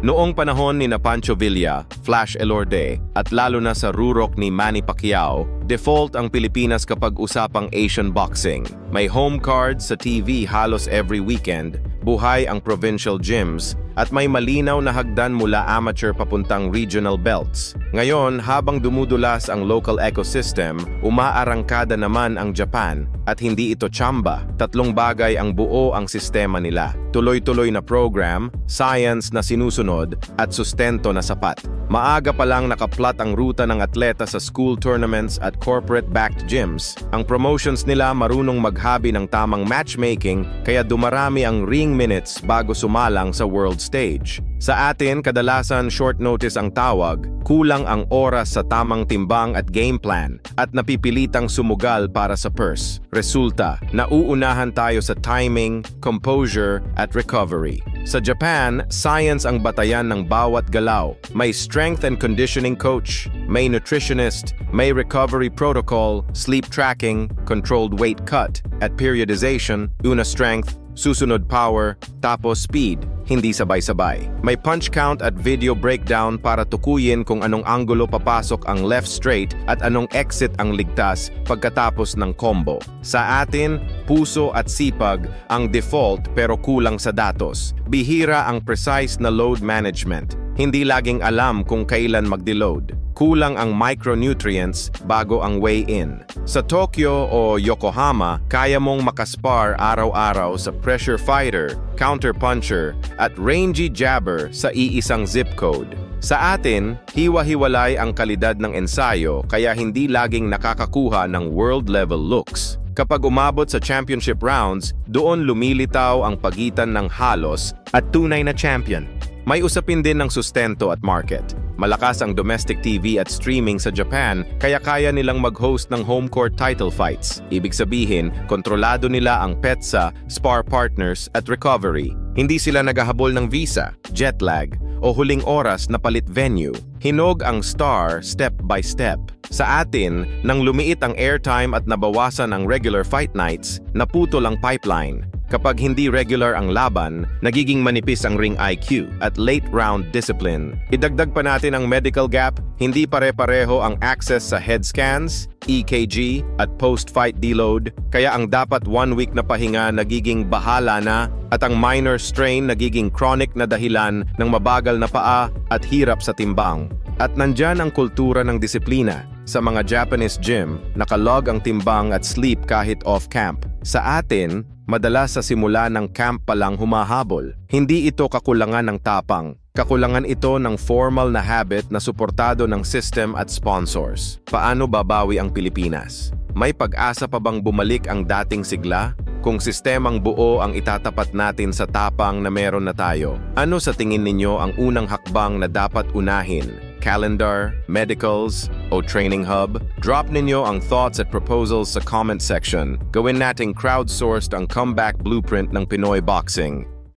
Noong panahon ni Pancho Villa, Flash Elorde, at lalo na sa rurok ni Manny Pacquiao, default ang Pilipinas kapag usapang Asian boxing. May home cards sa TV halos every weekend, buhay ang provincial gyms, at may malinaw na hagdan mula amateur papuntang regional belts. Ngayon, habang dumudulas ang local ecosystem, umaarangkada naman ang Japan, at hindi ito tsamba. 3 bagay ang buo ang sistema nila. Tuloy-tuloy na program, science na sinusunod, at sustento na sapat. Maaga pa lang nakaplat ang ruta ng atleta sa school tournaments at corporate-backed gyms. Ang promotions nila marunong maghabi ng tamang matchmaking, kaya dumarami ang ring minutes bago sumalang sa world stage. Sa atin, kadalasan short notice ang tawag, kulang ang oras sa tamang timbang at game plan, at napipilitang sumugal para sa purse. Resulta, nauunahan tayo sa timing, composure, at recovery. Sa Japan, science ang batayan ng bawat galaw. May strength and conditioning coach, may nutritionist, may recovery protocol, sleep tracking, controlled weight cut, at periodization, una strength, susunod power, tapos speed, hindi sabay-sabay. May punch count at video breakdown para tukuyin kung anong anggulo papasok ang left straight at anong exit ang ligtas pagkatapos ng combo. Sa atin, puso at sipag ang default pero kulang sa datos. Bihira ang precise na load management. Hindi laging alam kung kailan mag-deload. Kulang ang micronutrients bago ang weigh-in. Sa Tokyo o Yokohama, kaya mong makaspar araw-araw sa pressure fighter, counter-puncher, at rangy jabber sa iisang zip code. Sa atin, hiwa-hiwalay ang kalidad ng ensayo kaya hindi laging nakakakuha ng world-level looks. Kapag umabot sa championship rounds, doon lumilitaw ang pagitan ng halos at tunay na champion. May usapin din ng sustento at market. Malakas ang domestic TV at streaming sa Japan, kaya kaya nilang mag-host ng home court title fights. Ibig sabihin, kontrolado nila ang PETSA, spar partners at recovery. Hindi sila naghahabol ng visa, jet lag, o huling oras na palit venue. Hinog ang star step by step. Sa atin, nang lumiit ang airtime at nabawasan ang regular fight nights, naputol ang pipeline. Kapag hindi regular ang laban, nagiging manipis ang ring IQ at late-round discipline. Idagdag pa natin ang medical gap, hindi pare-pareho ang access sa head scans, EKG, at post-fight deload, kaya ang dapat 1 week na pahinga nagiging bahala na, at ang minor strain nagiging chronic na dahilan ng mabagal na paa at hirap sa timbang. At nandyan ang kultura ng disiplina. Sa mga Japanese gym, nakalog ang timbang at sleep kahit off-camp. Sa atin, madalas sa simula ng camp pa lang humahabol. Hindi ito kakulangan ng tapang. Kakulangan ito ng formal na habit na suportado ng system at sponsors. Paano babawi ang Pilipinas? May pag-asa pa bang bumalik ang dating sigla? Kung sistemang buo ang itatapat natin sa tapang na meron na tayo, ano sa tingin ninyo ang unang hakbang na dapat unahin? Calendar, medicals, o training hub? Drop ninyo ang thoughts at proposals sa comment section. Gawin nating crowdsourced ang comeback blueprint ng Pinoy boxing.